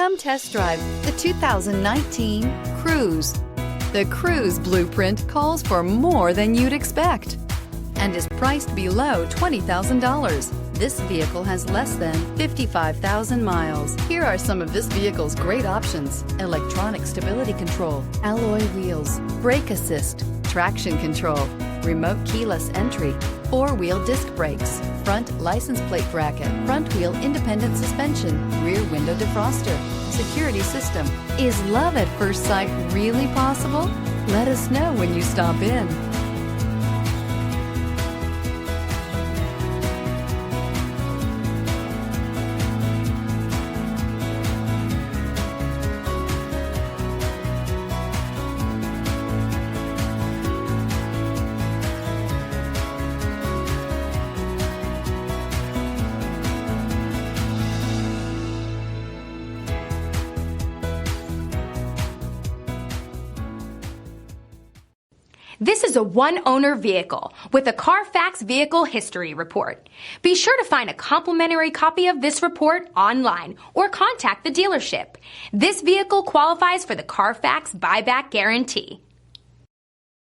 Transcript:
Come test drive the 2019 Cruze. The Cruze blueprint calls for more than you'd expect and is priced below $20,000. This vehicle has less than 55,000 miles. Here are some of this vehicle's great options: electronic stability control, alloy wheels, brake assist, traction control, remote keyless entry, four-wheel disc brakes, front license plate bracket, front wheel independent suspension, rear window defroster, security system. Is love at first sight really possible? Let us know when you stop in. This is a one-owner vehicle with a Carfax Vehicle History Report. Be sure to find a complimentary copy of this report online or contact the dealership. This vehicle qualifies for the Carfax Buyback Guarantee.